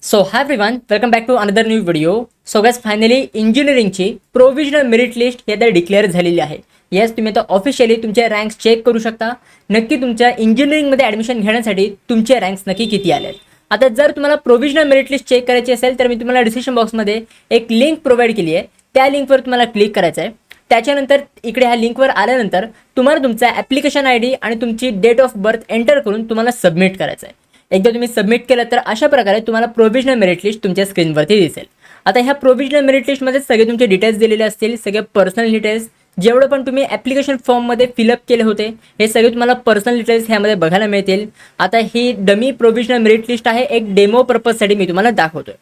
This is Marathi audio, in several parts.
So hi everyone, welcome back to another new video. So guys, finally इंजिनिअरिंगची प्रोव्हिजनल मेरिट लिस्ट ही आता डिक्लेअर झालेली आहे. येस, तुम्ही आता ऑफिशियली तुमचे रँक्स चेक करू शकता. नक्की तुमच्या इंजिनिअरिंगमध्ये ॲडमिशन घेण्यासाठी तुमचे रँक्स नक्की किती आले. आता जर तुम्हाला प्रोव्हिजनल मेरिट लिस्ट चेक करायची असेल तर मी तुम्हाला डिस्क्रिप्शन बॉक्समध्ये एक लिंक प्रोव्हाइड केली आहे. त्या लिंकवर तुम्हाला क्लिक करायचं आहे. त्याच्यानंतर इकडे ह्या लिंकवर आल्यानंतर तुम्हाला तुमचा ॲप्लिकेशन ID आणि तुमची डेट ऑफ बर्थ एंटर करून तुम्हाला सबमिट करायचं आहे. एकदा तुम्ही सबमिट केलं तर अशा प्रकारे तुम्हाला प्रोव्हिजनल मेरिट लिस्ट तुमच्या स्क्रीनवरती दिसेल. आता ह्या प्रोव्हिजनल मेरिट लिस्टमध्ये सगळे तुमचे डिटेल्स दिलेले असतील. सगळे पर्सनल डिटेल्स जेवढं पण तुम्ही ॲप्लिकेशन फॉर्ममध्ये फिलअप केले होते हे सगळे तुम्हाला पर्सनल डिटेल्स ह्यामध्ये बघायला मिळतील. आता ही डमी प्रोव्हिजनल मेरिट लिस्ट आहे, एक डेमो पर्पजसाठी मी तुम्हाला दाखवतोय.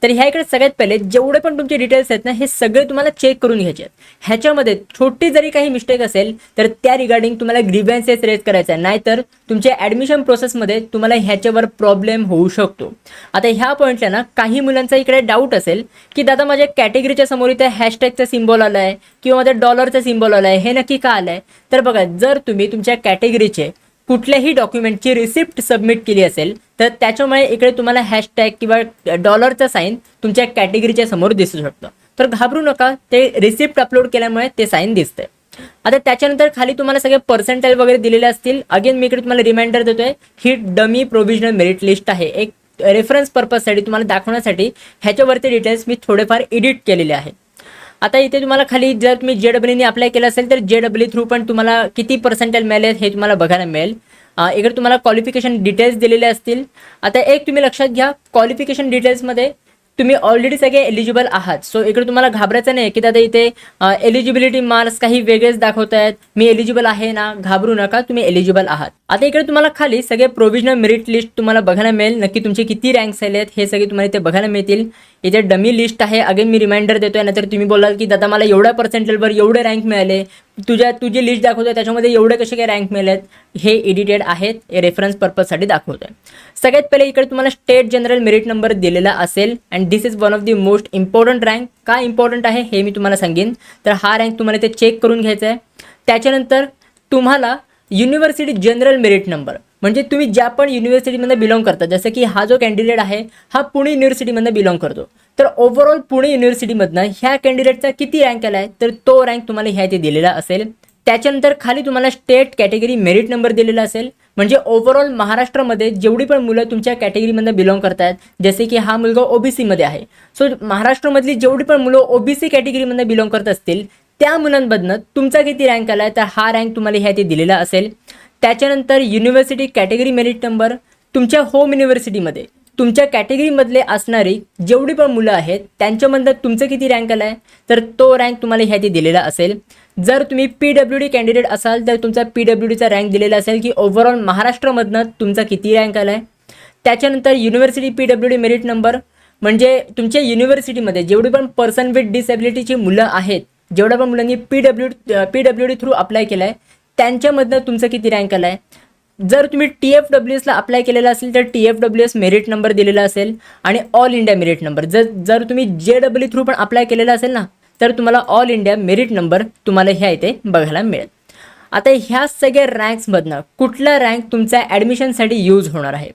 तर ह्या इकडे सगळ्यात पहिले जेवढे पण तुमचे डिटेल्स आहेत ना हे सगळे तुम्हाला चेक करून घ्यायचे आहेत. ह्याच्यामध्ये छोटी जरी काही मिस्टेक असेल तर त्या रिगार्डिंग तुम्हाला ग्रीव्हन्सेस रेज करायचा आहे, नाहीतर तुमच्या ॲडमिशन प्रोसेसमध्ये तुम्हाला ह्याच्यावर प्रॉब्लेम होऊ शकतो. आता ह्या पॉईंटला ना काही मुलांचा इकडे डाऊट असेल की दादा माझ्या कॅटेगरीच्या समोर इथे हॅशटॅगचा सिम्बॉल आला आहे किंवा माझ्या डॉलरचा सिम्बॉल आला आहे, हे नक्की का आलं आहे. तर बघा, जर तुम्ही तुमच्या कॅटेगरीचे कुठल्याही डॉक्युमेंटची रिसिप्ट सबमिट केली असेल तर त्याच्यामुळे इकडे तुम्हाला हॅशटॅग किंवा डॉलरचा साईन तुमच्या कॅटेगरीच्या समोर दिसू शकतं. तर घाबरू नका, ते रिसिप्ट अपलोड केल्यामुळे ते साईन दिसतंय. आता त्याच्यानंतर खाली तुम्हाला सगळे पर्सेंटाइल वगैरे दिलेले असतील. अगेन मी इकडे तुम्हाला रिमाइंडर देतोय, ही डमी प्रोव्हिजनल मेरिट लिस्ट आहे. एक रेफरन्स पर्पजसाठी तुम्हाला दाखवण्यासाठी ह्याच्यावरती डिटेल्स मी थोडेफार एडिट केलेले आहेत. आता इथे तुम्हाला खाली जर तुम्ही JEE अप्लाय केलं असेल तर JEE थ्रू पण तुम्हाला किती पर्सेंटाइल मिळाले हे तुम्हाला बघायला मिळेल. इकडे तुम्हाला क्वालिफिकेशन डिटेल्स दिलेले असतील. आता एक तुम्ही लक्षात घ्या, क्वालिफिकेशन डिटेल्समध्ये तुम्ही ऑलरेडी सगळे एलिजिबल आहात. सो इकडे तुम्हाला घाबरायचं नाही की दादा इथे एलिजिबिलिटी मार्क्स काही वेगळेच दाखवत आहेत, मी एलिजिबल आहे ना. घाबरू नका, तुम्ही एलिजिबल आहात. आता इकडे तुम्हाला खाली सगळे प्रोव्हिजनल मेरिट लिस्ट तुम्हाला बघायला मिळेल. नक्की तुमचे किती रँक्स आले आहेत हे सगळे तुम्हाला इथे बघायला मिळतील. इथे डमी लिस्ट आहे. अगेन मी रिमाइंडर देतोय, नाहीतर तुम्ही बोलाल की दादा मला एवढ्या पर्सेंटेजवर एवढे रँक मिळाले, तुझी लिस्ट दाखवतोय त्याच्यामध्ये एवढे कसे काय रँक मिळालेत. हे एडिटेड आहेत, रेफरन्स पर्पजसाठी दाखवतोय. सगळ्यात पहिले इकडे तुम्हाला स्टेट जनरल मेरिट नंबर दिलेला असेल and this is one of the most important rank. का इम्पॉर्टंट आहे हे मी तुम्हाला सांगेन. तर हा रँक तुम्हाला इथे चेक करून घ्यायचा आहे. त्याच्यानंतर तुम्हाला युनिव्हर्सिटी जनरल मेरिट नंबर, म्हणजे तुम्ही ज्या पण युनिव्हर्सिटीमध्ये बिलॉंग करता, जसं की हा जो कॅन्डिडेट आहे हा पुणे युनिव्हर्सिटीमध्ये बिलॉंग करतो, तर ओव्हरऑल पुणे युनिव्हर्सिटीमधनं ह्या कॅन्डिडेटचा किती रँक आला आहे तर तो रँक तुम्हाला ह्या इथे दिलेला असेल. त्याच्यानंतर खाली तुम्हाला स्टेट कॅटेगरी मेरिट नंबर दिलेला असेल, म्हणजे ओव्हरऑल महाराष्ट्रामध्ये जेवढी पण मुलं तुमच्या कॅटेगरीमधनं बिलॉंग करतात, जसे की हा मुलगा OBCमध्ये आहे, सो महाराष्ट्रामधली जेवढी पण मुलं OBC कॅटेगरीमधनं बिलॉंग करत असतील त्या मुलांमधनं तुमचा किती रँक आला आहे तर हा रँक तुम्हाला ह्या इथे दिलेला असेल. त्याच्यानंतर युनिव्हर्सिटी कॅटेगरी मेरिट नंबर, तुमच्या होम युनिव्हर्सिटीमध्ये तुमच्या कॅटेगरीमधले असणारी जेवढी पण मुलं आहेत त्यांच्यामधनं तुमचं किती रँक आला आहे तर तो रँक तुम्हाला ह्या इथे दिलेला असेल. जर तुम्ही PWD कॅन्डिडेट असाल तर तुमचा PWDचा रँक दिलेला असेल की ओव्हरऑल महाराष्ट्रामधनं तुमचा किती रँक आला आहे. त्याच्यानंतर युनिव्हर्सिटी PWD मेरिट नंबर, म्हणजे तुमच्या युनिव्हर्सिटीमध्ये जेवढी पण पर्सन विथ डिसेबिलिटीची मुलं आहेत, जेवढ्या पण मुलांनी PWD थ्रू अप्लाय केलं आहे त्यांच्यामधनं तुमचं किती रँक आला आहे. जर तुम्ही TFWSला अप्लाय केलेला असेल तर TFWS मेरिट नंबर दिलेला असेल आणि ऑल इंडिया मेरिट नंबर. जर तुम्ही JEE थ्रू पण अप्लाय केलेला असेल ना तर तुम्हाला ऑल इंडिया मेरिट नंबर तुम्हाला ह्या इथे बघायला मिळेल. आता ह्या सगळ्या रँक्समधनं कुठला रँक तुमच्या ॲडमिशनसाठी यूज होणार आहे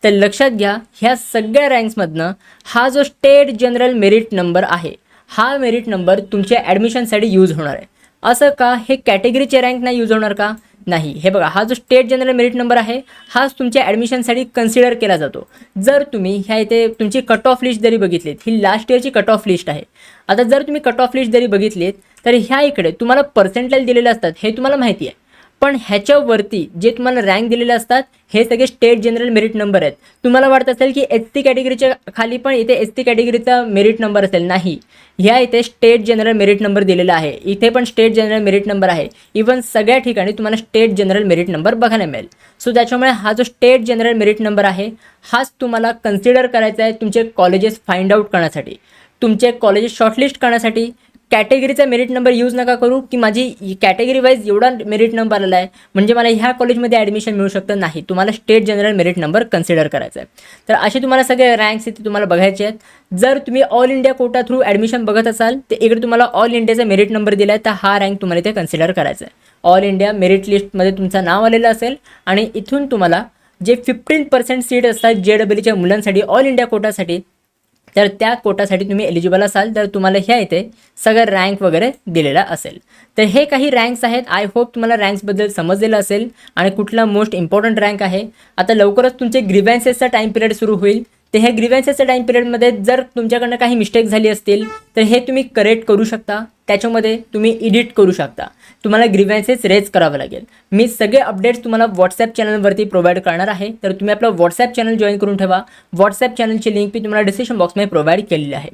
तर लक्षात घ्या, ह्या सगळ्या रँक्समधनं हा जो स्टेट जनरल मेरिट नंबर आहे हा मेरिट नंबर तुमच्या ॲडमिशनसाठी यूज होणार आहे. असं का, हे कॅटेगरीचे रँक नाही यूज होणार का? नाही. हे बघा, हा जो स्टेट जनरल मेरिट नंबर आहे हाच तुमच्या ॲडमिशनसाठी कन्सिडर केला जातो. जर तुम्ही ह्या इथे तुमची कट ऑफ लिस्ट जरी बघितलीत, ही लास्ट इयरची कट ऑफ लिस्ट आहे. आता जर तुम्ही कट ऑफ लिस्ट जरी बघितलीत तर ह्या इकडे तुम्हाला पर्सेंटाइल दिलेले असतात, हे तुम्हाला माहिती आहे. पण ह्याच्यावरती जे तुम्हाला रँक दिलेले असतात हे सगळे स्टेट जनरल मेरिट नंबर आहेत. तुम्हाला वाटत असेल की SC कॅटेगरीच्या खाली पण इथे SC कॅटेगरीचा मेरिट नंबर असेल, नाही. ह्या इथे स्टेट जनरल मेरिट नंबर दिलेला आहे, इथे पण स्टेट जनरल मेरिट नंबर आहे. इवन सगळ्या ठिकाणी तुम्हाला स्टेट जनरल मेरिट नंबर बघायला मिळेल. सो त्याच्यामुळे हा जो स्टेट जनरल मेरिट नंबर आहे हाच तुम्हाला कन्सिडर करायचा आहे तुमचे कॉलेजेस फाइंड आउट करण्यासाठी, तुमचे कॉलेजेस शॉर्टलिस्ट करण्यासाठी. कॅटेगरीचा मेरिट नंबर यूज नका करू की माझी कॅटेगरी वाईज एवढा मेरिट नंबर आला आहे म्हणजे मला ह्या कॉलेजमध्ये ॲडमिशन मिळू शकतं, नाही. तुम्हाला state general merit number consider करायचा आहे. तर असे तुम्हाला सगळे रँक्स इथे तुम्हाला बघायचे आहेत. जर तुम्ही all India quota through admission बघत असाल तर इकडे तुम्हाला ऑल इंडियाचा मेरिट नंबर दिला आहे, तर हा रँक तुम्हाला इथे कन्सिडर करायचा आहे. ऑल इंडिया मेरिट लिस्टमध्ये तुमचं नाव आलेलं असेल आणि इथून तुम्हाला जे 15% सीट असतात JEEच्या मुलांसाठी ऑल इंडिया कोटासाठी, तर त्या कोटासाठी तुम्ही एलिजिबल असाल तर तुम्हाला ह्या इथे सगळं रँक वगैरे दिलेला असेल. तर हे काही रँक्स आहेत. आय होप तुम्हाला रँक्सबद्दल समजलेलं असेल आणि कुठला मोस्ट इम्पॉर्टंट रँक आहे. आता लवकरच तुमचे ग्रीव्हन्सेसचा टाईम पिरियड सुरू होईल. तर ह्या ग्रीव्हन्सेसच्या टाईम पिरियडमध्ये जर तुमच्याकडनं काही मिस्टेक झाली असतील तर हे तुम्ही करेक्ट करू शकता. त्याच्यामध्ये तुम्ही एडिट करू शकता. तुम्हाला ग्रीव्हन्सेस रेज करावं लागेल. मी सगळे अपडेट्स तुम्हाला व्हॉट्सॲप चॅनलवरती प्रोव्हाइड करणार आहे. तर तुम्ही आपलं व्हॉट्सॲप चॅनल जॉईन करून ठेवा. व्हॉट्सॲप चॅनलची लिंक मी तुम्हाला डिस्क्रिप्शन बॉक्समध्ये प्रोव्हाइड केलेली आहे.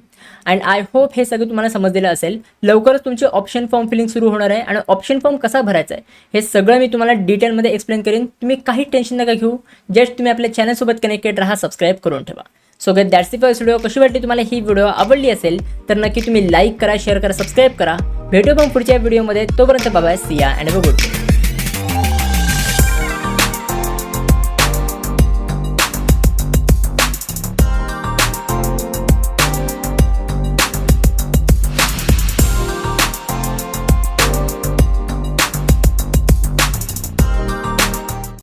अँड आय होप हे सगळं तुम्हाला समजलेलं असेल. लवकरच तुमचे ऑप्शन फॉर्म फिलिंग सुरू होणार आहे आणि ऑप्शन फॉर्म कसा भरायचा आहे हे सगळं मी तुम्हाला डिटेलमध्ये एक्सप्लेन करेन. तुम्ही काही टेन्शन नका घेऊ. जस्ट तुम्ही आपल्या चॅनलसोबत कनेक्टेड राहा, सबस्क्राईब करून ठेवा. So guys that's it for this video. कशी वाटली तुम्हाला ही व्हिडिओ? आवडली असेल तर नक्की तुम्ही लाईक करा, शेअर करा, सबस्क्राईब करा. भेटू पण पुढच्या व्हिडिओमध्ये. तोपर्यंत बाय बाय. सी या and have a good day.